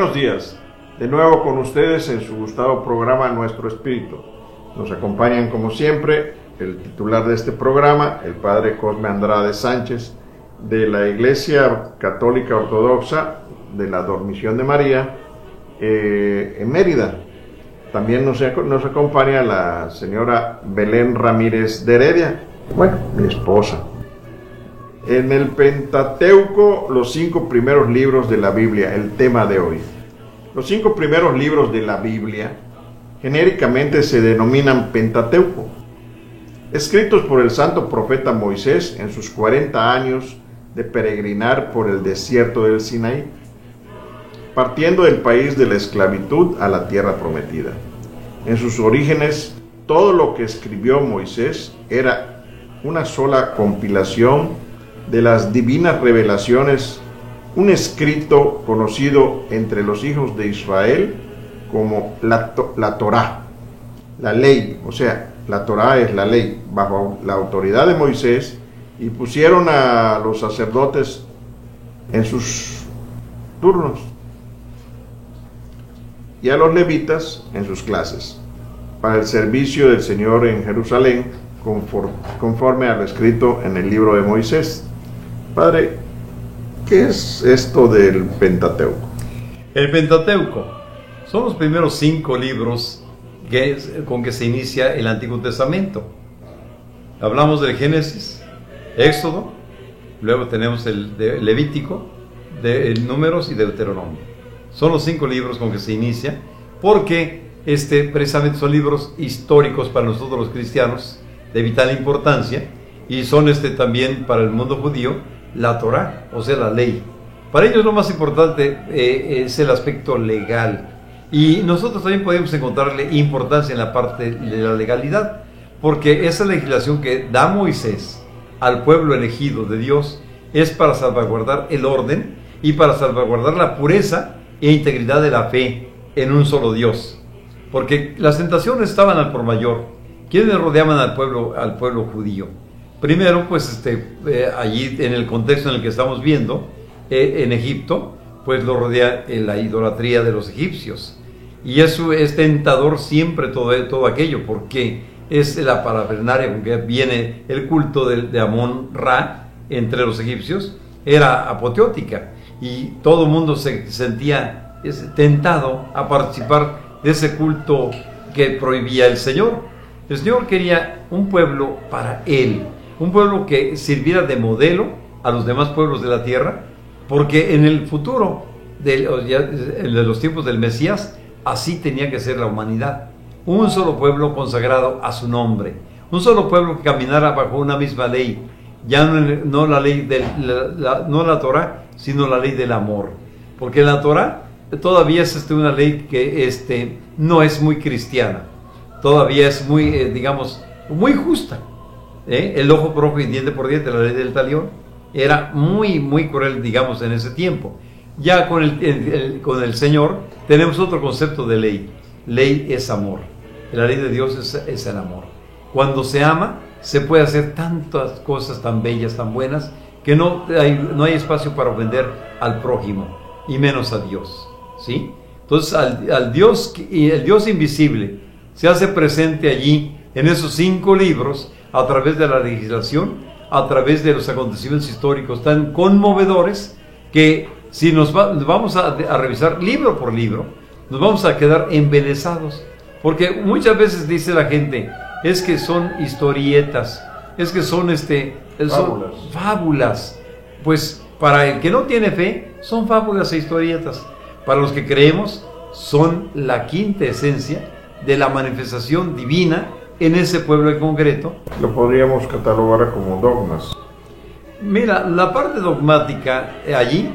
buenos días. De nuevo con ustedes en su gustado programa Nuestro Espíritu. Nos acompañan como siempre el titular de este programa, el padre Cosme Andrade Sánchez, de la Iglesia Católica Ortodoxa de la Dormición de María en Mérida. También nos acompaña la señora Belén Ramírez de Heredia, mi esposa. En el Pentateuco, los 5 primeros libros de la Biblia, el tema de hoy. Los 5 primeros libros de la Biblia genéricamente se denominan Pentateuco, escritos por el santo profeta Moisés en sus 40 años de peregrinar por el desierto del Sinaí, partiendo del país de la esclavitud a la tierra prometida. En sus orígenes, todo lo que escribió Moisés era una sola compilación de las divinas revelaciones, un escrito conocido entre los hijos de Israel como la Torá, la ley. O sea, la Torá es la ley, bajo la autoridad de Moisés, y pusieron a los sacerdotes en sus turnos y a los levitas en sus clases, para el servicio del Señor en Jerusalén, conforme a lo escrito en el libro de Moisés. Padre, ¿qué es esto del Pentateuco? El Pentateuco son los primeros 5 libros con que se inicia el Antiguo Testamento. Hablamos del Génesis, Éxodo, luego tenemos el de Levítico, de Números y Deuteronomio. Son los 5 libros con que se inicia, porque precisamente son libros históricos para nosotros los cristianos, de vital importancia, y son también para el mundo judío la Torá, o sea, la ley. Para ellos lo más importante es el aspecto legal, y nosotros también podemos encontrarle importancia en la parte de la legalidad, porque esa legislación que da Moisés al pueblo elegido de Dios es para salvaguardar el orden y para salvaguardar la pureza e integridad de la fe en un solo Dios, porque las tentaciones estaban al por mayor. ¿Quiénes rodeaban al pueblo judío? Primero, allí en el contexto en el que estamos viendo, en Egipto, pues lo rodea la idolatría de los egipcios. Y eso es tentador siempre todo aquello, porque es la parafernalia con que viene el culto de Amón-Ra entre los egipcios, era apoteótica. Y todo el mundo se sentía tentado a participar de ese culto que prohibía el Señor. El Señor quería un pueblo para Él, un pueblo que sirviera de modelo a los demás pueblos de la tierra, porque en el futuro, en los tiempos del Mesías, así tenía que ser la humanidad. Un solo pueblo consagrado a su nombre, un solo pueblo que caminara bajo una misma ley, ya no la ley no la Torá, sino la ley del amor, porque la Torá todavía es una ley que no es muy cristiana, todavía es muy, muy justa. El ojo por ojo y diente por diente, la ley del talión, era muy, muy cruel, en ese tiempo. Ya con el Señor tenemos otro concepto de ley. Ley es amor. La ley de Dios es el amor. Cuando se ama, se puede hacer tantas cosas tan bellas, tan buenas, que no hay espacio para ofender al prójimo, y menos a Dios, ¿sí? Entonces, el Dios invisible se hace presente allí, en esos 5 libros, a través de la legislación, a través de los acontecimientos históricos tan conmovedores, que si nos vamos a revisar libro por libro, nos vamos a quedar embelesados, porque muchas veces dice la gente, es que son historietas, es que son fábulas. Pues para el que no tiene fe, son fábulas e historietas. Para los que creemos, son la quinta esencia de la manifestación divina en ese pueblo en concreto. Lo podríamos catalogar como dogmas. Mira, la parte dogmática allí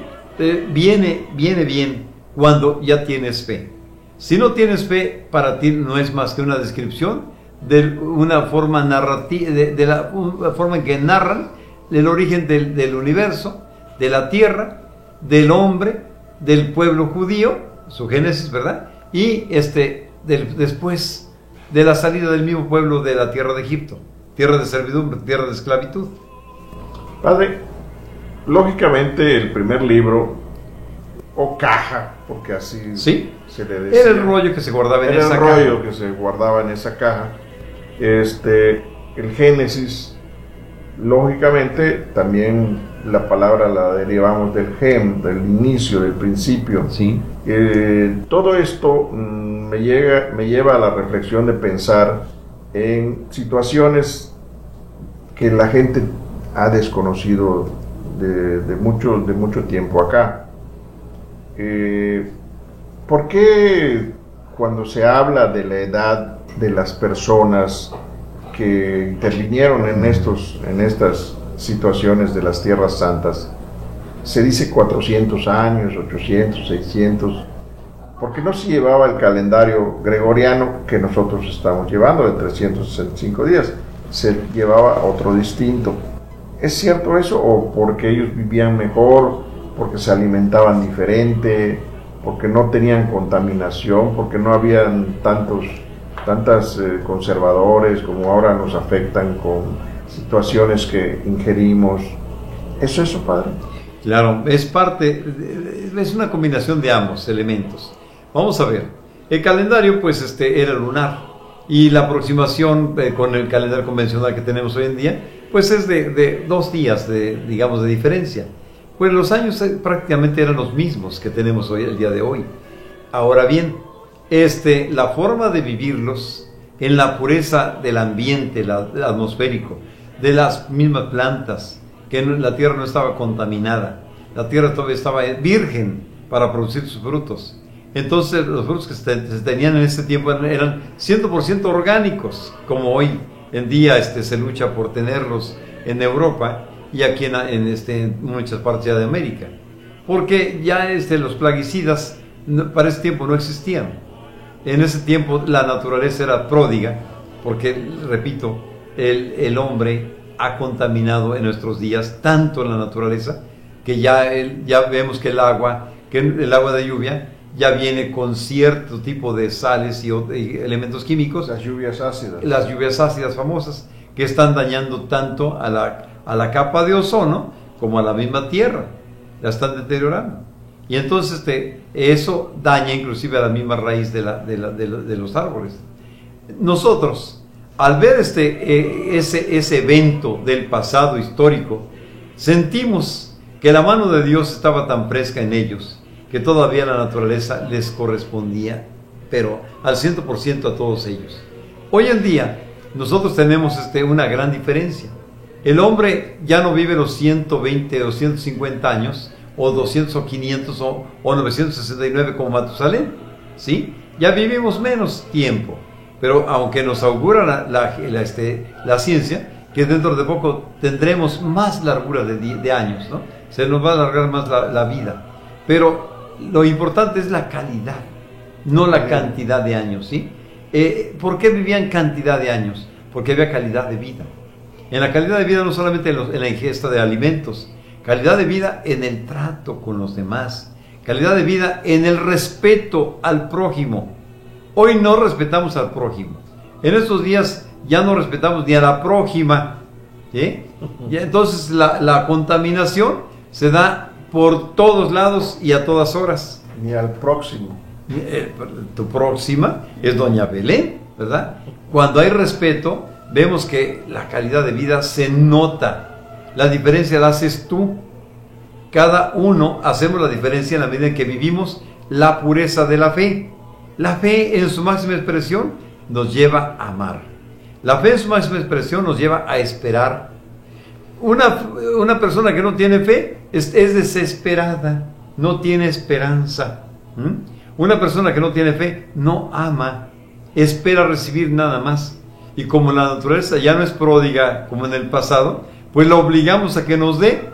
viene bien cuando ya tienes fe. Si no tienes fe, para ti no es más que una descripción de una forma narrativa, de la forma en que narran el origen del universo, de la tierra, del hombre, del pueblo judío, su génesis, ¿verdad? Y después de la salida del mismo pueblo de la tierra de Egipto, tierra de servidumbre, tierra de esclavitud. Padre, lógicamente el primer libro o caja, porque así Sí, se le decía. era el rollo que se guardaba en Era esa el caja. rollo que se guardaba en esa caja. El Génesis, lógicamente, también la palabra la derivamos del gem, del inicio, del principio. Sí. Todo esto me lleva a la reflexión de pensar en situaciones que la gente ha desconocido de mucho tiempo acá. ¿Por qué cuando se habla de la edad de las personas que intervinieron en estas situaciones de las Tierras Santas, se dice 400 años, 800, 600? Porque no se llevaba el calendario gregoriano que nosotros estamos llevando de 365 días, se llevaba otro distinto. ¿Es cierto eso, o porque ellos vivían mejor, porque se alimentaban diferente, porque no tenían contaminación, porque no habían tantos conservadores como ahora nos afectan con situaciones que ingerimos? ¿Es eso, padre? Claro, es una combinación de ambos elementos. Vamos a ver, el calendario pues era lunar, y la aproximación con el calendario convencional que tenemos hoy en día pues es de 2 días de diferencia. Pues los años prácticamente eran los mismos que tenemos hoy, el día de hoy. Ahora bien, la forma de vivirlos en la pureza del ambiente, el atmosférico, de las mismas plantas, que la tierra no estaba contaminada, la tierra todavía estaba virgen para producir sus frutos. Entonces los frutos que se tenían en ese tiempo eran 100% orgánicos, como hoy en día se lucha por tenerlos en Europa y aquí en muchas partes ya de América, porque ya los plaguicidas para ese tiempo no existían. En ese tiempo la naturaleza era pródiga, porque, repito, el hombre ha contaminado en nuestros días tanto la naturaleza que ya vemos que el agua de lluvia ya viene con cierto tipo de sales y elementos químicos. Las lluvias ácidas. Las lluvias ácidas famosas, que están dañando tanto a la capa de ozono como a la misma tierra. La están deteriorando. Y entonces eso daña inclusive a la misma raíz de los árboles. Nosotros, al ver ese evento del pasado histórico, sentimos que la mano de Dios estaba tan fresca en ellos, que todavía la naturaleza les correspondía, pero al 100% a todos ellos. Hoy en día, nosotros tenemos una gran diferencia. El hombre ya no vive los 120 o 150 años, o 200 o 500 o 969 como Matusalén, ¿sí? Ya vivimos menos tiempo, pero aunque nos augura la ciencia que dentro de poco tendremos más largura de años, ¿no? Se nos va a alargar más la vida, pero lo importante es la calidad, no la cantidad de años, ¿sí? ¿Por qué vivían cantidad de años? Porque había calidad de vida. En la calidad de vida no solamente en la ingesta de alimentos, calidad de vida en el trato con los demás, calidad de vida en el respeto al prójimo. Hoy no respetamos al prójimo. En estos días ya no respetamos ni a la prójima, ¿sí? Y entonces la contaminación se da por todos lados y a todas horas. Ni al próximo. Tu próxima es doña Belén, ¿verdad? Cuando hay respeto, vemos que la calidad de vida se nota. La diferencia la haces tú. Cada uno hacemos la diferencia en la medida en que vivimos la pureza de la fe. La fe en su máxima expresión nos lleva a amar. La fe en su máxima expresión nos lleva a esperar. Una persona que no tiene fe es desesperada, no tiene esperanza. Una persona que no tiene fe no ama, espera recibir nada más. Y como la naturaleza ya no es pródiga como en el pasado, pues la obligamos a que nos dé.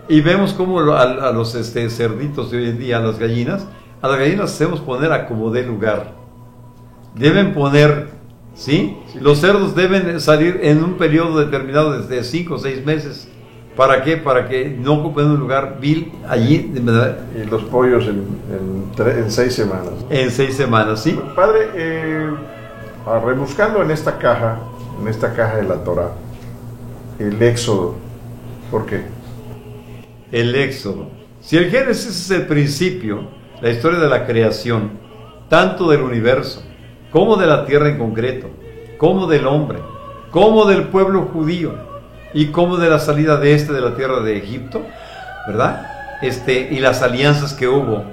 Y vemos cómo a los cerditos de hoy en día, a las gallinas hacemos poner a como dé lugar. Deben poner, ¿sí? Los cerdos deben salir en un periodo determinado desde 5 o 6 meses. ¿Para qué? Para que no ocupen un lugar vil allí. Y los pollos en 6 semanas. En 6 semanas, ¿sí? Padre, rebuscando en esta caja de la Torah, el Éxodo, ¿por qué? El Éxodo. Si el Génesis es el principio, la historia de la creación, tanto del universo, como de la tierra en concreto, como del hombre, como del pueblo judío, y como de la salida de la tierra de Egipto, ¿verdad? Y las alianzas que hubo,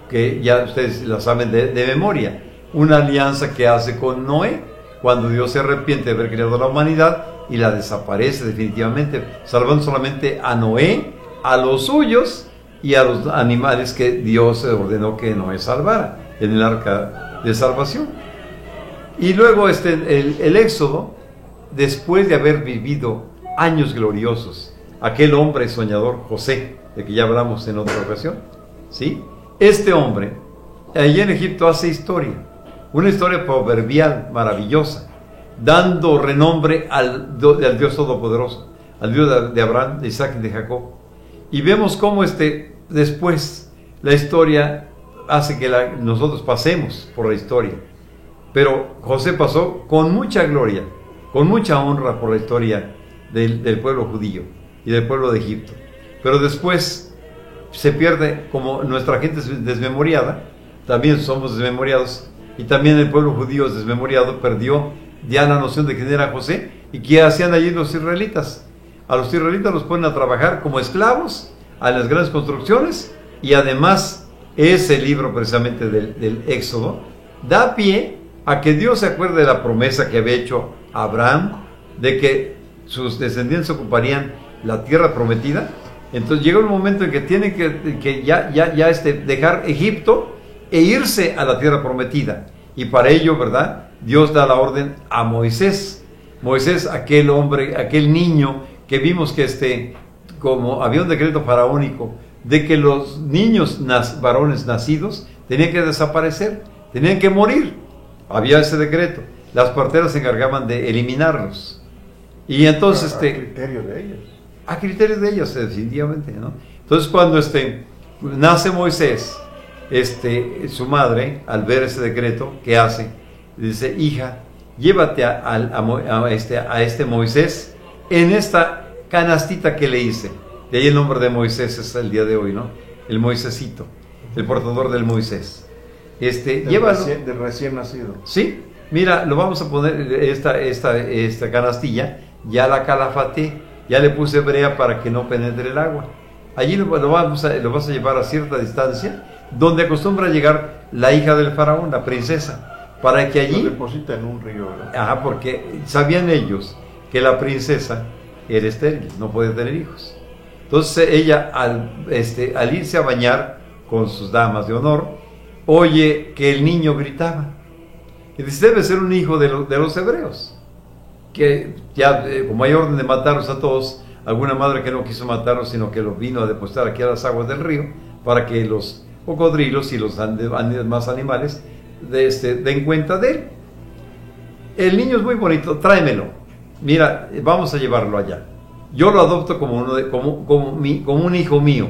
que ya ustedes las saben de memoria. Una alianza que hace con Noé, cuando Dios se arrepiente de haber creado la humanidad y la desaparece definitivamente, salvando solamente a Noé, a los suyos y a los animales que Dios ordenó que Noé salvara en el arca de salvación. Y luego el Éxodo, después de haber vivido años gloriosos, aquel hombre soñador José, de que ya hablamos en otra ocasión, ¿sí? Este hombre, allí en Egipto, hace historia, una historia proverbial, maravillosa, dando renombre al Dios Todopoderoso, al Dios de Abraham, de Isaac y de Jacob. Y vemos cómo después la historia hace que nosotros pasemos por la historia. Pero José pasó con mucha gloria, con mucha honra por la historia del pueblo judío y del pueblo de Egipto. Pero después se pierde, como nuestra gente es desmemoriada, también somos desmemoriados, y también el pueblo judío es desmemoriado, perdió ya la noción de quién era José. ¿Y qué hacían allí los israelitas? A los israelitas los ponen a trabajar como esclavos a las grandes construcciones, y además ese libro precisamente del Éxodo da pie a que Dios se acuerde de la promesa que había hecho a Abraham de que sus descendientes ocuparían la tierra prometida. Entonces llega un momento en que tienen que dejar Egipto e irse a la tierra prometida, y para ello, ¿verdad?, Dios da la orden a Moisés. Moisés, aquel hombre, aquel niño que vimos que como había un decreto faraónico de que los niños varones nacidos tenían que desaparecer, tenían que morir. Había ese decreto. Las parteras se encargaban de eliminarlos. Y entonces a criterio de ellos. A criterio de ellos, definitivamente, ¿no? Entonces cuando nace Moisés, su madre, al ver ese decreto, ¿qué hace? Dice: hija, llévate a este Moisés en esta canastita que le hice. De ahí el nombre de Moisés es el día de hoy, ¿no? El Moisésito, el portador del Moisés. Llévalo. Del recién nacido. Sí, mira, lo vamos a poner, esta canastilla, ya la calafaté, ya le puse brea para que no penetre el agua. Allí lo vas a llevar a cierta distancia, donde acostumbra llegar la hija del faraón, la princesa, para que allí... Lo deposita en un río, ¿verdad? Ajá, porque sabían ellos que la princesa era estéril, no podía tener hijos. Entonces ella, al irse a bañar con sus damas de honor, oye que el niño gritaba. Y dice: debe ser un hijo de los hebreos. Que ya, como hay orden de matarlos a todos, alguna madre que no quiso matarlos, sino que los vino a depositar aquí a las aguas del río, para que los cocodrilos y los demás animales den cuenta de él. El niño es muy bonito, tráemelo. Mira, vamos a llevarlo allá. Yo lo adopto como un hijo mío.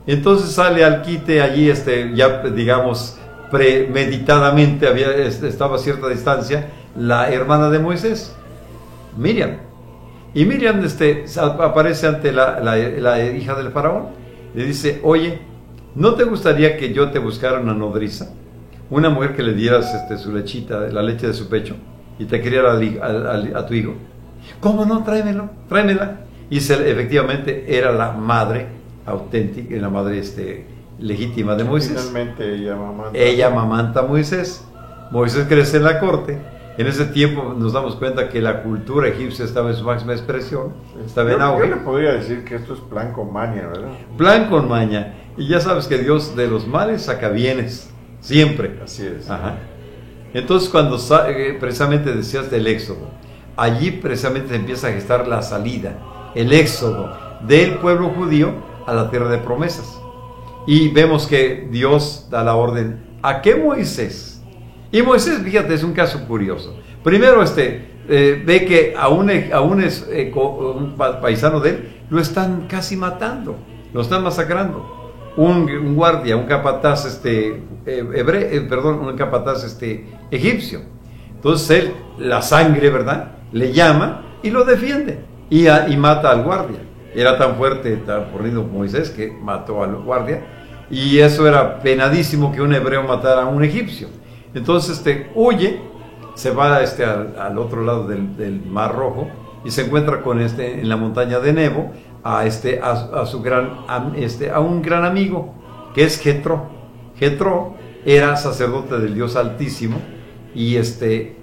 Entonces sale al quite allí, ya digamos premeditadamente, estaba a cierta distancia la hermana de Moisés, Miriam. Y Miriam aparece ante la hija del faraón. Le dice: oye, ¿no te gustaría que yo te buscara una nodriza? Una mujer que le dieras su lechita, la leche de su pecho, y te criara a tu hijo. ¿Cómo no? Tráemela. Y efectivamente era la madre auténtica, la madre legítima de Moisés. Finalmente ella amamanta a Moisés. Moisés crece en la corte. En ese tiempo nos damos cuenta que la cultura egipcia estaba en su máxima expresión, estaba en auge. Yo le podría decir que esto es plan con maña, ¿verdad? Plan con maña. Y ya sabes que Dios de los males saca bienes, siempre. Así es. Ajá. Entonces cuando precisamente decías del Éxodo, allí precisamente se empieza a gestar la salida, el Éxodo del pueblo judío a la tierra de promesas. Y vemos que Dios da la orden a que Moisés, y Moisés, fíjate, es un caso curioso. Primero ve que a un paisano de él lo están casi matando, lo están masacrando. Un guardia, un capataz un capataz egipcio. Entonces él, la sangre, ¿verdad?, le llama y lo defiende y mata al guardia. Era tan fuerte, tan fornido Moisés, que mató al guardia, y eso era penadísimo que un hebreo matara a un egipcio. Entonces huye, se va al otro lado del Mar Rojo y se encuentra con en la montaña de Nebo a un gran amigo que es Jetro. Jetro era sacerdote del Dios Altísimo y él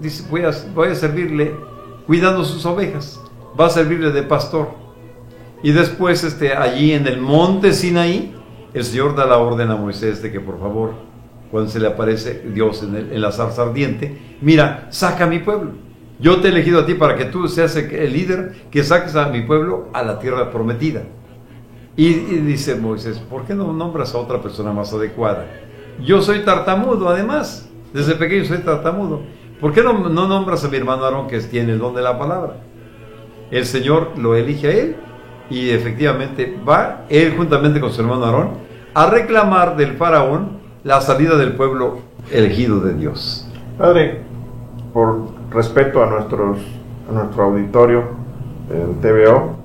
dice, voy a servirle cuidando sus ovejas, va a servirle de pastor. Y después allí en el monte Sinaí el Señor da la orden a Moisés de que por favor, cuando se le aparece Dios en la zarza ardiente, mira, saca a mi pueblo. Yo te he elegido a ti para que tú seas el líder que saques a mi pueblo a la tierra prometida. Y dice Moisés, ¿por qué no nombras a otra persona más adecuada? Yo soy tartamudo, además, desde pequeño soy tartamudo. ¿Por qué no nombras a mi hermano Aarón, que tiene el don de la palabra? El Señor lo elige a él y efectivamente va él juntamente con su hermano Aarón a reclamar del faraón la salida del pueblo elegido de Dios. Padre, por respeto a nuestro auditorio en TVO,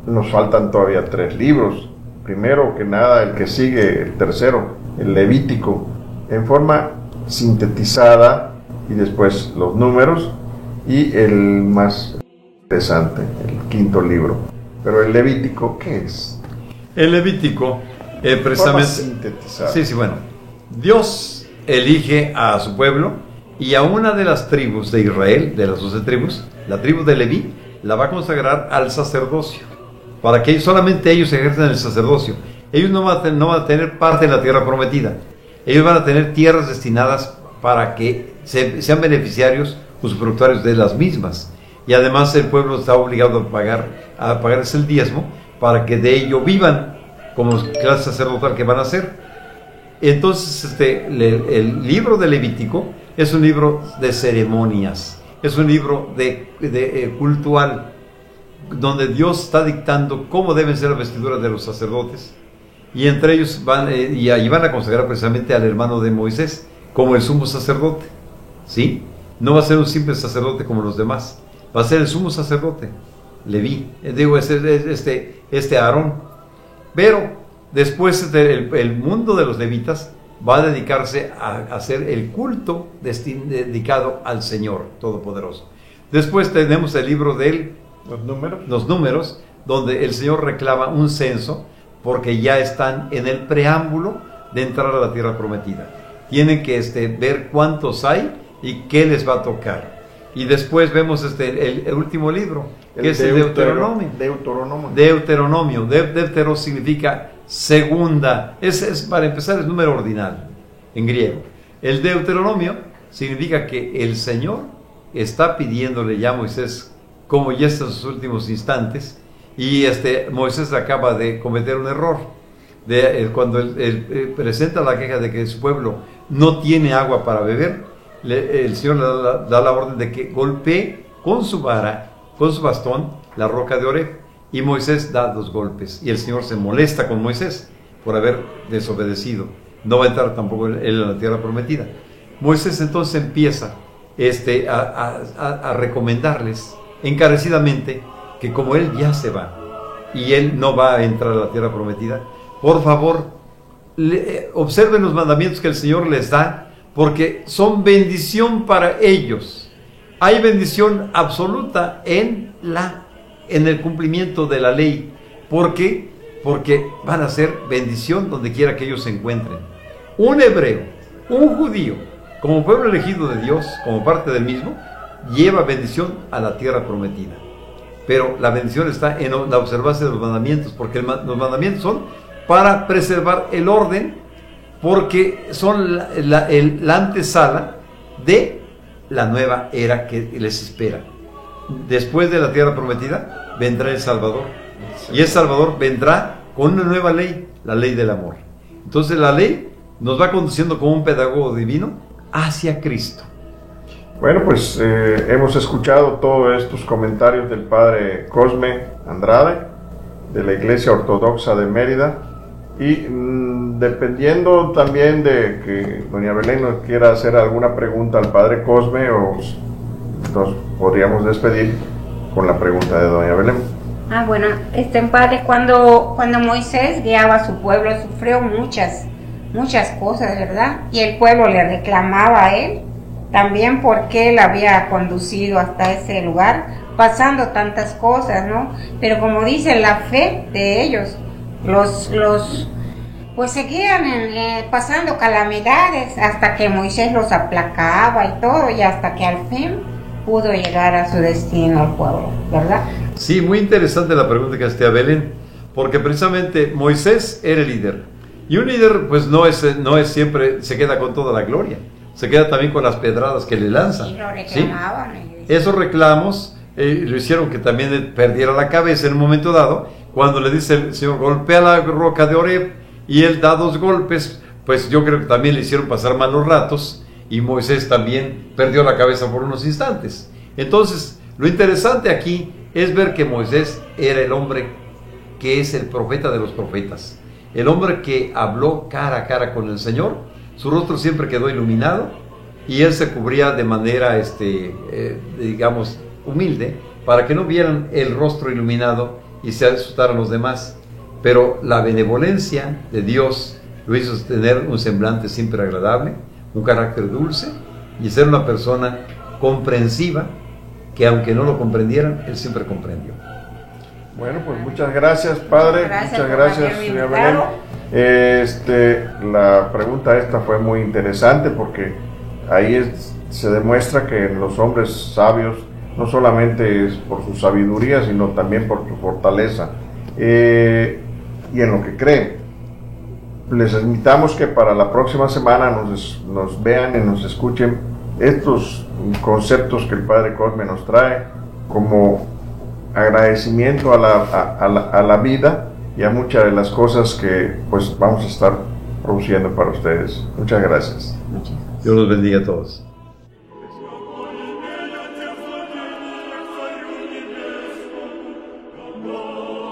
nos faltan todavía 3 libros. Primero que nada, el que sigue, el tercero, el Levítico, en forma sintetizada, y después los números, y el más interesante, el 5.º libro. Pero el Levítico, ¿qué es? El Levítico, precisamente... sintetizada. Sí, bueno. Dios elige a su pueblo y a una de las tribus de Israel, de las 12 tribus, la tribu de Leví, la va a consagrar al sacerdocio, para que solamente ellos ejerzan el sacerdocio. Ellos no van a tener parte en la tierra prometida. Ellos van a tener tierras destinadas para que sean beneficiarios, usufructuarios de las mismas. Y además el pueblo está obligado a pagarles el diezmo para que de ello vivan como clase sacerdotal que van a hacer. Entonces el libro de Levítico es un libro de ceremonias, es un libro cultural, donde Dios está dictando cómo deben ser las vestiduras de los sacerdotes, y entre ellos y allí van a consagrar precisamente al hermano de Moisés como el sumo sacerdote, ¿sí? No va a ser un simple sacerdote como los demás, va a ser el sumo sacerdote, Leví, Aarón. Pero después el mundo de los levitas va a dedicarse a hacer el culto dedicado al Señor Todopoderoso. Después tenemos el libro de los números, donde el Señor reclama un censo, porque ya están en el preámbulo de entrar a la tierra prometida. Tienen que ver cuántos hay y qué les va a tocar. Y después vemos el último libro, que es el Deuteronomio. Deutero significa segunda. Es para empezar, es número ordinal en griego. El Deuteronomio significa que el Señor está pidiéndole ya a Moisés, como ya está en sus últimos instantes, y Moisés acaba de cometer un error. Cuando él presenta la queja de que su pueblo no tiene agua para beber, el Señor le da la orden de que golpee con su vara, con su bastón, la roca de Oreb, y Moisés da 2 golpes, y el Señor se molesta con Moisés por haber desobedecido. No va a entrar tampoco él en la tierra prometida. Moisés entonces empieza a recomendarles encarecidamente que como él ya se va y él no va a entrar a la tierra prometida, por favor observen los mandamientos que el Señor les da, porque son bendición para ellos. Hay bendición absoluta en el cumplimiento de la ley. ¿Por qué? Porque van a ser bendición donde quiera que ellos se encuentren. Un hebreo, un judío, como pueblo elegido de Dios, como parte del mismo, lleva bendición a la tierra prometida. Pero la bendición está en la observancia de los mandamientos, porque los mandamientos son para preservar el orden, porque son la antesala de la nueva era que les espera. Después de la tierra prometida vendrá el Salvador, y el Salvador vendrá con una nueva ley, la ley del amor. Entonces la ley nos va conduciendo como un pedagogo divino hacia Cristo. Bueno, pues hemos escuchado todos estos comentarios del padre Cosme Andrade, de la Iglesia Ortodoxa de Mérida, y dependiendo también de que doña Belén nos quiera hacer alguna pregunta al padre Cosme, o nos podríamos despedir con la pregunta de doña Belén. Bueno, padre, cuando Moisés guiaba a su pueblo, sufrió muchas cosas, ¿verdad? Y el pueblo le reclamaba a él también porque él había conducido hasta ese lugar, pasando tantas cosas, ¿no? Pero como dice la fe de ellos, pues seguían pasando calamidades hasta que Moisés los aplacaba y todo, y hasta que al fin pudo llegar a su destino al pueblo, ¿verdad? Sí, muy interesante la pregunta que hacía Belén, porque precisamente Moisés era el líder, y un líder pues no es siempre, se queda con toda la gloria, se queda también con las pedradas que le lanzan. Y lo reclamaban. ¿Sí? Esos reclamos lo hicieron que también perdiera la cabeza en un momento dado, cuando le dice el Señor, golpea la roca de Oreb, y él da 2 golpes, pues yo creo que también le hicieron pasar malos ratos, y Moisés también perdió la cabeza por unos instantes. Entonces, lo interesante aquí es ver que Moisés era el hombre que es el profeta de los profetas, el hombre que habló cara a cara con el Señor. Su rostro siempre quedó iluminado y él se cubría de manera, digamos, humilde, para que no vieran el rostro iluminado y se asustaran los demás. Pero la benevolencia de Dios lo hizo tener un semblante siempre agradable, un carácter dulce y ser una persona comprensiva, que aunque no lo comprendieran, él siempre comprendió. Bueno, pues muchas gracias, padre. Muchas gracias, señora Belén. La pregunta esta fue muy interesante porque ahí se demuestra que los hombres sabios no solamente es por su sabiduría, sino también por su fortaleza y en lo que creen. Les invitamos que para la próxima semana nos vean y nos escuchen estos conceptos que el padre Cosme nos trae como agradecimiento a la vida y a muchas de las cosas que pues vamos a estar produciendo para ustedes. Muchas gracias. Dios los bendiga a todos. Oh